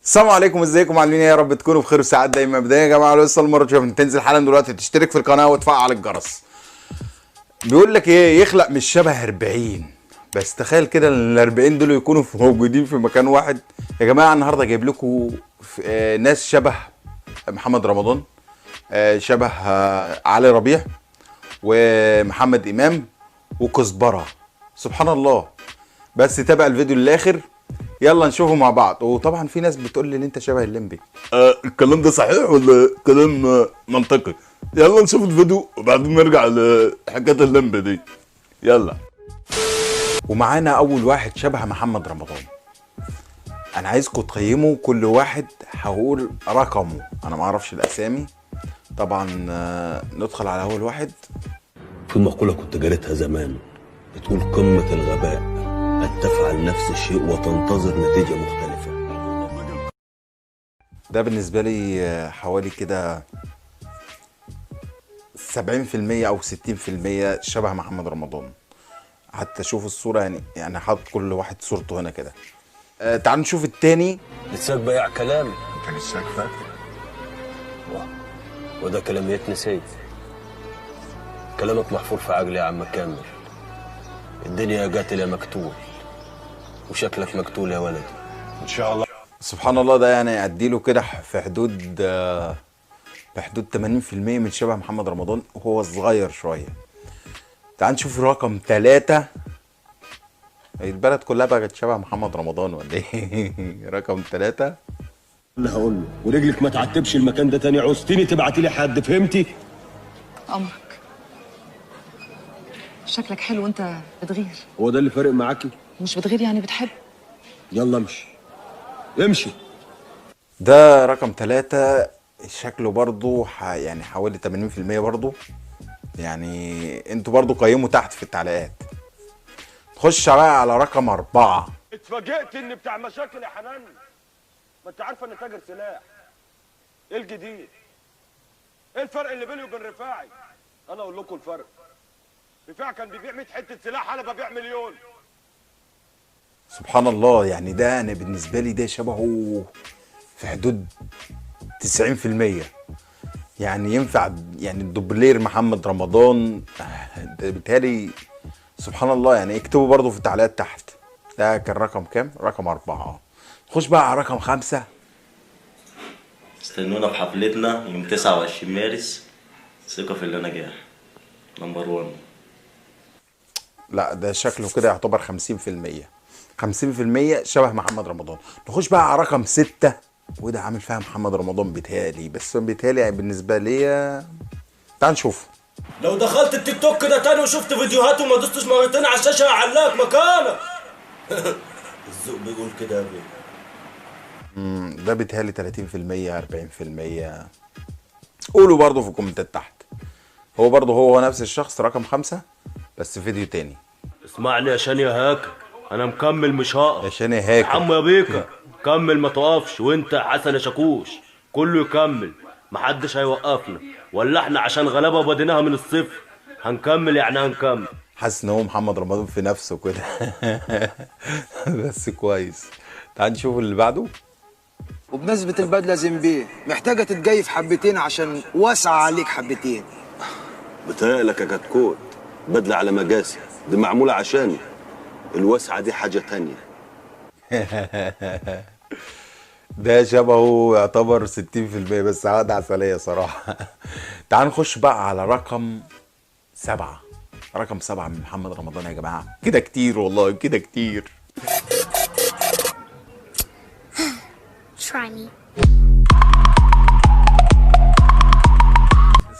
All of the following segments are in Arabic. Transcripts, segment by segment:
السلام عليكم، ازيكم عاملين ايه؟ يا رب تكونوا بخير وسعاده دايما. بدايه يا جماعه، لسه المره تنزل حالا دلوقتي تشترك في القناه وتفعل الجرس. بيقول لك ايه؟ يخلق مش شبه 40. بس تخيل كده ان ال 40 دول يكونوا موجودين في مكان واحد. يا جماعه النهارده جايب لكم ناس شبه محمد رمضان، شبه علي ربيع ومحمد امام وكزبره. سبحان الله. بس تابع الفيديو للاخر، يلا نشوفه مع بعض. وطبعا في ناس بتقول لي ان انت شبه الليمبي. الكلام ده صحيح ولا كلام منطقي؟ يلا نشوف الفيديو وبعدين نرجع لحكايه الليمبي دي. يلا. ومعانا اول واحد شبه محمد رمضان. انا عايزكم تقيموا كل واحد، هقول رقمه، انا ما اعرفش الاسامي طبعا. ندخل على اول واحد. في مقولة كنت قريتها زمان بتقول: قمة الغباء أن تفعل نفس الشيء وتنتظر نتيجة مختلفة. ده بالنسبة لي حوالي كده 70% أو 60% شبه محمد رمضان. حتى شوف الصورة، يعني حاطط كل واحد صورته هنا كده. تعالوا نشوف التاني. لساك بياع كلام، انت لساك فاكر؟ وده كلام يتنسي. كلامك محفور في عقلي يا عم كامل. الدنيا قاتل يا مقتول، وشكلك مقتول يا ولدي. ان شاء الله. سبحان الله. ده يعني اديله كده في حدود 80% من شبه محمد رمضان وهو صغير شوية. تعال نشوف رقم 3. البلد كلها بقت شبه محمد رمضان ولا ايه؟ رقم 3. اللي هقول له ورجلك ما تعتبش المكان ده تاني. عوزتني تبعتي لي حد، فهمتي؟ أمرك. شكلك حلو وانت بتغير. هو ده اللي فارق معاكي؟ مش بتغير يعني بتحب. يلا امشي امشي. ده رقم 3. شكله برضو يعني حوالي 80% برضو. يعني انتوا برضو قيموا تحت في التعليقات. نخش بقى على رقم 4. اتفاجئت ان بتاع مشاكل يا حنان. ما انت عارفه ان تاجر سلاح. ايه الجديد؟ ايه الفرق اللي بيني وبين رفاعي؟ انا اقول لكم الفرق. رفاعي كان بيبيع 100 حته سلاح، انا ببيع مليون. سبحان الله. يعني ده انا بالنسبه لي ده شبهه في حدود 90%. يعني ينفع يعني الدوبلير محمد رمضان. ده بالتالي سبحان الله. يعني اكتبوا برضو في التعليقات تحت. ده كان رقم كام؟ رقم 4. نخش بقى على رقم 5. استنونا في حفلتنا يوم 29 مارس. ثقة في اللي نجاح نمبر 1. لا ده شكله كده يعتبر 50%. 50% شبه محمد رمضان. نخش بقى على رقم 6. وده عامل فيها محمد رمضان بيتهيألي، بس بيتهيألي يعني بالنسبة لي. تعال نشوف. لو دخلت التيك توك ده تاني وشفت فيديوهاته وما دوستش مرتين على الشاشة هعلقك مكانك. الذوق بيقول كده يا ابني. ده بيتهيألي 30% 40%. قولوا برضو في الكومنتات تحت. هو برضو هو نفس الشخص رقم 5 بس فيديو تاني. اسمعني يا شان يا هاكر، انا مكمل مش هقف. يا شان يا هاكر. عمو يا بيكا كمل ما تقفش، وانت حسن يا شاكوش كله يكمل، محدش هيوقفنا. ولا احنا عشان غلابه وبديناها من الصفر هنكمل؟ يعني هنكمل. حاسس ان هو محمد رمضان في نفسه كده. بس كويس. تعال نشوف اللي بعده. وبمناسبة البدلة زنبيه محتاجة تتجيف حبتين عشان واسعة عليك حبتين. بتهيألك يا كتكوت، بدلة على مجاسي دي معمولة عشاني، الواسعة دي حاجة تانية. ده شبهه يعتبر 60% بس عقد عسلية صراحة. تعال نخش بقى على رقم 7. رقم 7 من محمد رمضان يا جماعة. كده كتير والله، كده كتير. Try me.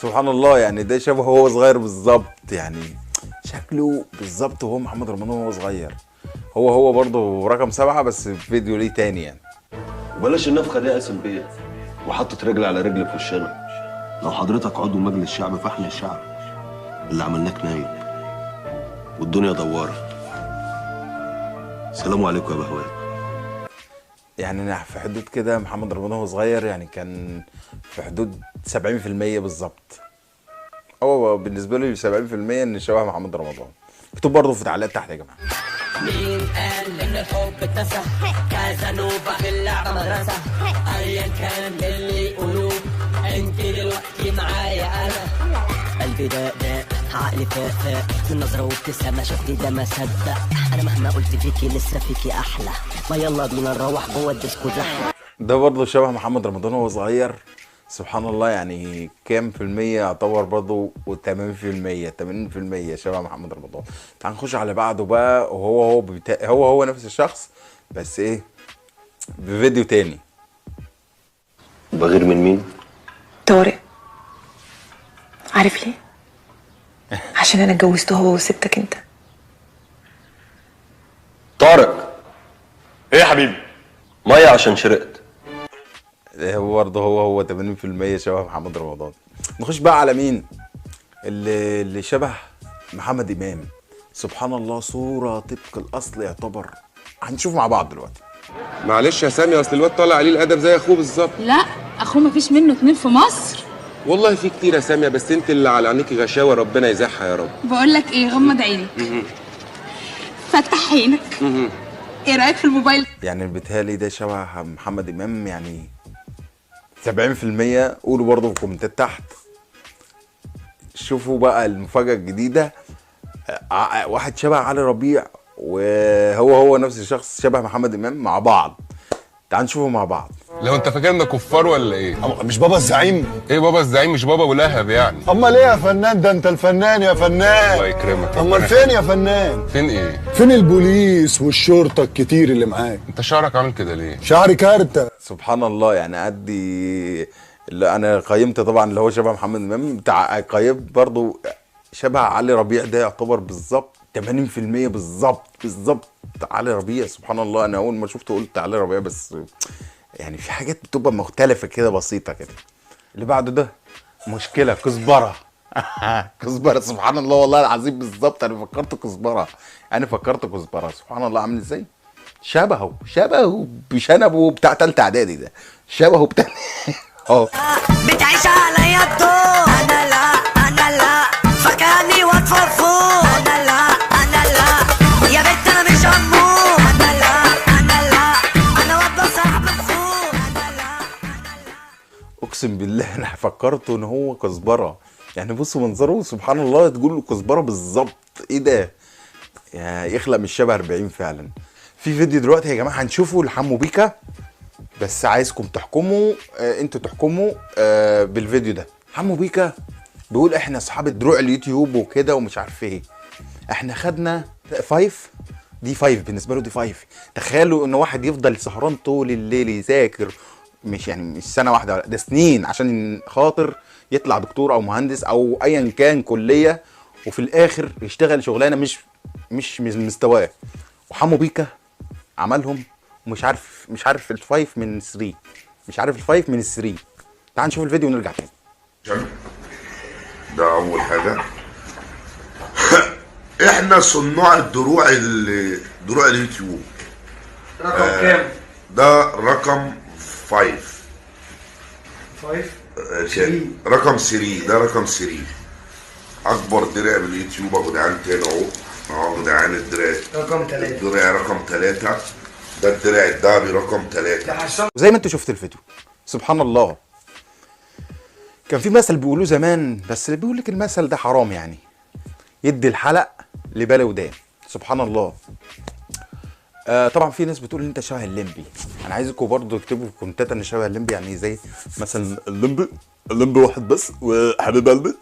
سبحان الله. يعني ده شبهه هو صغير بالظبط. يعني شكله بالظبط هو محمد رمضان وهو صغير. هو برضه رقم 7 بس في فيديو ليه تاني يعني. وبلاش النفخة دي يا قاسم بيه، وحطت رجل على رجل في وشنا. لو حضرتك عضو مجلس الشعب فاحنا الشعب اللي عملناك نايب، والدنيا دوارة. سلام عليكم يا بهوات. يعني انا في حدود كده محمد رمضان وهو صغير يعني كان في حدود 70% بالظبط. هو بالنسبه لي 70% ان شبه محمد رمضان. اكتب برضه في التعليقات تحت يا جماعه. مين قال ان الحب اتسع؟ كازانوفا باللعبة مدرسة. أيا كان اللي يقولوه انت دلوقتي معايا أنا. قلبي داق عقلي فاق من نظرة وابتسامة شفتي ده ما صدق. أنا مهما قلت فيكي لسه فيكي أحلى. ما يلا بينا نروح جوه الديسكو زحمة. ده برضه شبه محمد رمضان وهو صغير. سبحان الله، يعني كام في المية يعتبر برضه 80% شبه محمد رمضان. تعال نخش على بعده بقى، وهو نفس الشخص بس ايه بفيديو تاني. بغير من مين؟ طارق. عارف ليه؟ عشان انا اتجوزته هو وسبتك انت. طارق. ايه يا حبيبي؟ ميه عشان شرقت. هو برضه هو 80% شبه محمد رمضان. نخش بقى على مين اللي شبه محمد امام. سبحان الله، صوره طبق الاصل يعتبر. هنشوف مع بعض دلوقتي. معلش يا سامي، اصل الواد طالع عليه الادب زي اخوه بالظبط. لا، اخوه مفيش منه 2 في مصر. والله في كتير يا ساميه، بس انت اللي على عينيكي غشاوه، ربنا يزحها يا رب. بقول لك ايه، غمض عينك، فتح عينك. ايه رايك في الموبايل؟ يعني بيتهيألي ده شبه محمد امام يعني 70%. قولوا برضه في الكومنتات تحت. شوفوا بقى المفاجأة الجديدة. واحد شبه علي ربيع وهو نفس الشخص شبه محمد امام مع بعض. تعال نشوفه مع بعض. لو انت فاكرنا كفار ولا ايه؟ مش بابا الزعيم؟ ايه بابا الزعيم؟ مش بابا ولهب يعني. امال ايه يا فنان؟ ده انت الفنان يا فنان. الله يكرمك. امال فين يا فنان؟ فين ايه؟ فين البوليس والشرطه الكتير اللي معاك؟ انت شعرك عامل كده ليه؟ شعري كارته. سبحان الله، يعني ادي اللي انا قيمت طبعا اللي هو شبه محمد امام بتاع قيم برضه شبه علي ربيع. ده يعتبر بالظبط 80% بالظبط علي ربيع. سبحان الله، انا اول ما شفته قلت علي ربيع، بس يعني في حاجات بتبقى مختلفه كده بسيطه كده. اللي بعده ده مشكله كزبره. كزبره. سبحان الله والله العظيم بالظبط انا فكرت كزبره. سبحان الله، عامل ازاي؟ شبهه بشنبه بتاع تالتة اعدادي. ده شبهه بتاع اهو. بتعيش عليا الدور. انا لا فكاني واقفه فوق. انا لا يا بنت انا مش امور. انا واقفه صاحب السوق. انا لا. اقسم بالله انا فكرته ان هو كزبره. يعني بصوا منظره سبحان الله تقول له كزبره بالظبط. ايه ده؟ يعني يخلق مش شبه 40 فعلا. في فيديو دلوقتي يا جماعه هنشوفه لحمو بيكا، بس عايزكم تحكموا. انتوا تحكموا بالفيديو ده. حمو بيكا بيقول احنا اصحاب دروع اليوتيوب وكده ومش عارف ايه. احنا خدنا 5 دي 5 بالنسبه له. دي 5. تخيلوا ان واحد يفضل سهران طول الليل يذاكر، مش سنه واحده، ده سنين عشان خاطر يطلع دكتور او مهندس او ايا كان كليه، وفي الاخر يشتغل شغلانه مش من مستواه. وحمو بيكا عملهم ومش عارف الفايف من 3. مش عارف الفايف من 3. تعال نشوف الفيديو ونرجع تاني. ده اول حاجه. احنا صناع دروع اليوتيوب. رقم كام؟ ده رقم 5. رقم 3. ده رقم 3. اكبر درع باليوتيوب يا جدعان. تاني اهو يا جدعان الدرع رقم 3. الدرع رقم 3. ده الدرع الذهبي رقم 3. زي ما انتوا شفتوا الفيديو. سبحان الله. كان في مثل بيقولوه زمان، بس اللي بيقول لك المثل ده حرام يعني. يدي الحلق لبالي ودان. سبحان الله. طبعا في ناس بتقول ان انت شبه الليمبي. انا عايزكم برضو تكتبوا في الكومنتات ان شبه الليمبي. يعني زي مثلا الليمبي واحد بس. وحبيب قلبي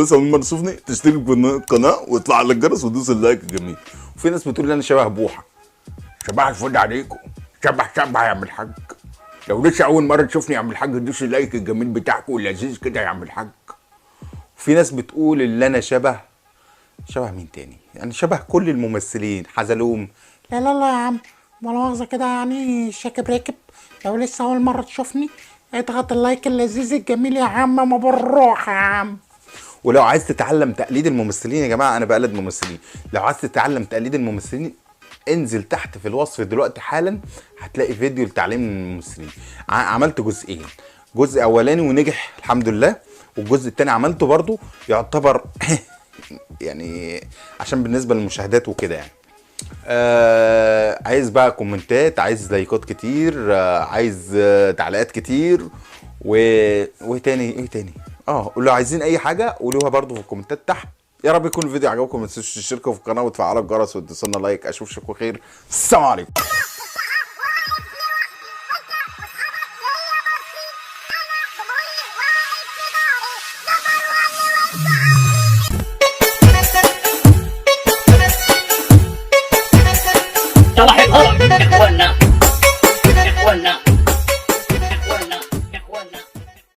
لسه اول مره تشوفني تشترك في القناه وتطلع على الجرس وتدوس اللايك الجميل. وفي ناس بتقول ان انا شبه بوحه. شبه الفل عليكم. شبه يا عم الحاج. لو لسه اول مره تشوفني يا عم الحاج دوس اللايك الجميل بتاعكم اللذيذ كده يا عم الحاج. وفي ناس بتقول ان انا شبه مين تاني؟ يعني شبه كل الممثلين. حزلوم. لا يا عم، ولا مؤاخذة كده يعني شاكب راكب. لو لسه أول مرة تشوفني اضغط اللايك اللذيذ الجميل يا عم. مبروك يا عم. ولو عايز تتعلم تقليد الممثلين يا جماعة، أنا بقلد ممثلين. لو عايز تتعلم تقليد الممثلين انزل تحت في الوصف دلوقتي حالا هتلاقي فيديو لتعليم الممثلين. عملت جزئين. جزء أولاني ونجح الحمد لله، والجزء التاني عملته برضو يعتبر يعني عشان بالنسبة للمشاهدات وكده يعني. عايز بقى كومنتات، عايز لايكات كتير، عايز تعليقات كتير وتاني ايه تاني. قولوا عايزين اي حاجه قولوها برضو في الكومنتات تحت. يا رب يكون الفيديو عجبكم، ما تنسوش تشتركوا في القناه وتفعلوا الجرس وتدوسوا لنا لايك. اشوفكم خير، السلام عليكم.